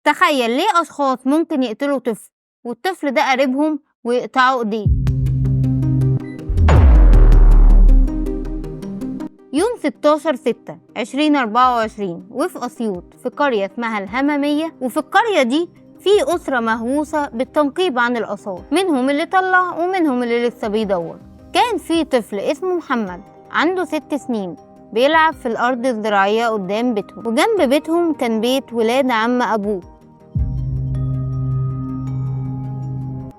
تخيل ليه أشخاص ممكن يقتلوا طفل والطفل ده قريبهم ويقطعوا ايديه. يوم 16/6/2024 وفي أسيوط في قرية اسمها الهمامية، وفي القرية دي في أسرة مهووسة بالتنقيب عن الآثار، منهم اللي طلع ومنهم اللي لسه بيدور. كان في طفل اسمه محمد عنده 6 سنين بيلعب في الأرض الزراعية قدام بيتهم، وجنب بيتهم كان بيت ولاد عم أبوه.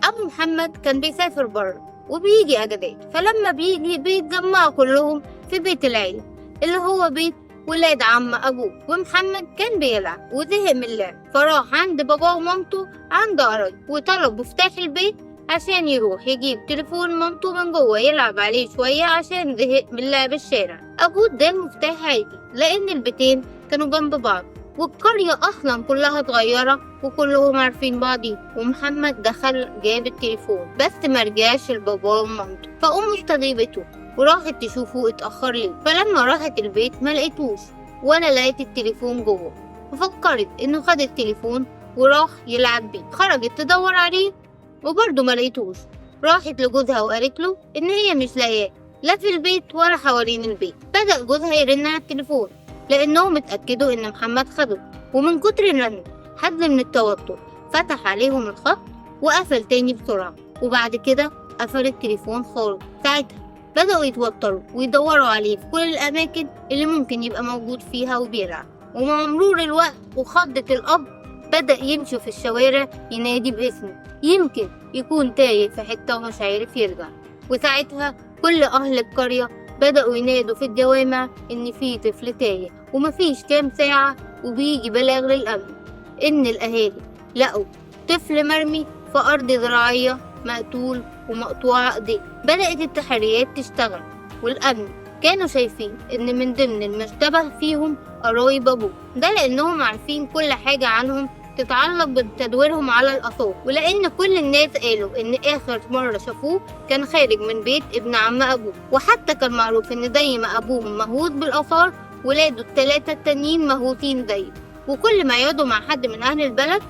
أبو محمد كان بيسافر بره وبيجي أجازات، فلما بيجي بيتجمعوا كلهم في بيت العيلة اللي هو بيت ولاد عم أبوه. ومحمد كان بيلعب وزهق من اللعب، فراح عند باباه ومامته عند قرايب وطلب مفتاح البيت عشان يروح يجيب تليفون مامته من جوه يلعب عليه شوية عشان زهق من لعب الشارع. أبوه اداه مفتاح عادي لأن البيتين كانوا جنب بعض والقرية أصلا كلها صغيرة وكلهم عارفين بعضي. ومحمد دخل جاب التليفون بس مرجعش لباباه ومامته، فأمه استغربته وراحت تشوفه اتأخر ليه. فلما راحت البيت ما لقيتوش ولا لقيت التليفون جوه، ففكرت انه خد التليفون وراح يلعب بيه. خرجت تدور عليه وبرضه ما لقيتوش. راحت لجوزها وقالت له ان هي مش لاقياه لا في البيت ولا حوالين البيت. بدأ جوزها يرن على التليفون لانهم اتأكدوا ان محمد خده، ومن كتر الرن حد من التوتر فتح عليهم الخط وقفل تاني بسرعة، وبعد كده قفل التليفون خالص. ساعتها بدأوا يتوتروا ويدوروا عليه في كل الأماكن اللي ممكن يبقى موجود فيها وبيلعب. ومع مرور الوقت وخضة الأب بدأ يمشي في الشوارع ينادي باسمه، يمكن يكون تايه في حتة ومش عارف يرجع. وساعتها كل أهل القرية بدأوا ينادوا في الجوامع إن في طفل تايه. ومفيش كام ساعة وبيجي بلاغ للأمن إن الأهالي لقوا طفل مرمي في أرض زراعية مقتول ومقطوعة ايديه. بدأت التحريات تشتغل والأمن كانوا شايفين إن من ضمن المشتبه فيهم قرايب أبوه، ده لأنهم عارفين كل حاجة عنهم تتعلق بتدويرهم على الآثار، ولأن كل الناس قالوا إن آخر مرة شافوه كان خارج من بيت ابن عم أبوه. وحتى كان معروف إن زي ما أبوهم مهووس بالآثار ولاده ال3 التانيين مهووسين زيه، وكل ما يقعدوا مع حد من أهل البلد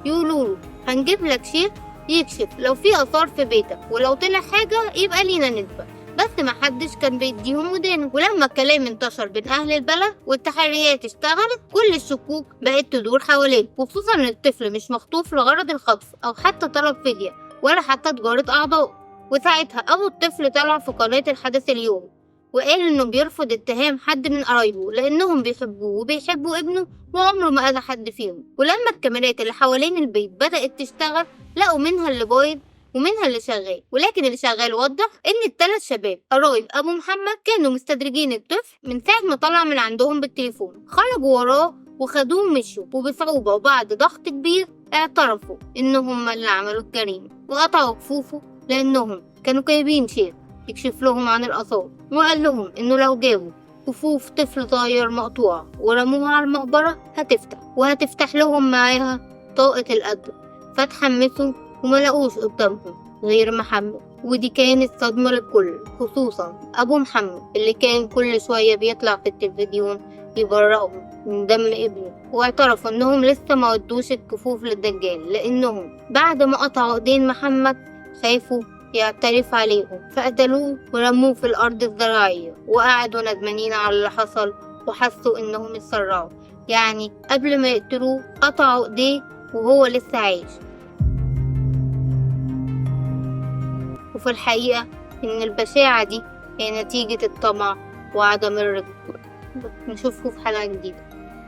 يقولوله هنجيب لك شيخ يكشف لو في آثار في بيتك، ولو طلع حاجة يبقى لينا نسبة. بس محدش كان بيديهم ودانه. ولما الكلام انتشر بين أهل البلد والتحريات اشتغلت، كل الشكوك بقت تدور حواليه، وخصوصا ان الطفل مش مخطوف لغرض الخطف أو حتى طلب فدية ولا حتى تجارة أعضاء. وساعتها أبو الطفل طلع في قناة الحدث اليوم وقال إنه بيرفض اتهام حد من قرايبه لأنهم بيحبوه وبيحبوا ابنه وعمره ما أذى حد فيهم. ولما الكاميرات اللي حوالين البيت بدأت تشتغل لقوا منها اللي بايظ ومنها اللي شغال، ولكن اللي شغال وضح إن ال3 شباب قرايب أبو محمد كانوا مستدرجين الطفل من ساعة ما طلع من عندهم بالتليفون. خرجوا وراه وخدوه ومشوا، وبصعوبة وبعد ضغط كبير اعترفوا إنهم اللي عملوا الجريمة وقطعوا كفوفه لأنهم كانوا جايبين شيخ يكشف لهم عن الآثار، وقال لهم إنه لو جابوا كفوف طفل طاير مقطوع ورموها على المقبرة هتفتح لهم معاها طاقة القدر. فتحمسوا وما لقوش قدامهم غير محمد، ودي كانت صدمة للكل خصوصا أبو محمد اللي كان كل شوية بيطلع في التلفزيون يبرئهم من دم ابنه. واعترفوا إنهم لسه ما ودوش الكفوف للدجال لأنهم بعد ما قطعوا ايدين محمد خافوا يعترف عليهم، فقتلوه ورموه في الأرض الزراعية وقعدوا ندمانين على اللي حصل وحسوا إنهم اتسرعوا. يعني قبل ما يقتلوه قطعوا ايديه وهو لسه عايش. وفي الحقيقة إن البشاعة دي هي نتيجة الطمع وعدم الرضا. نشوفكم في حلقة جديدة.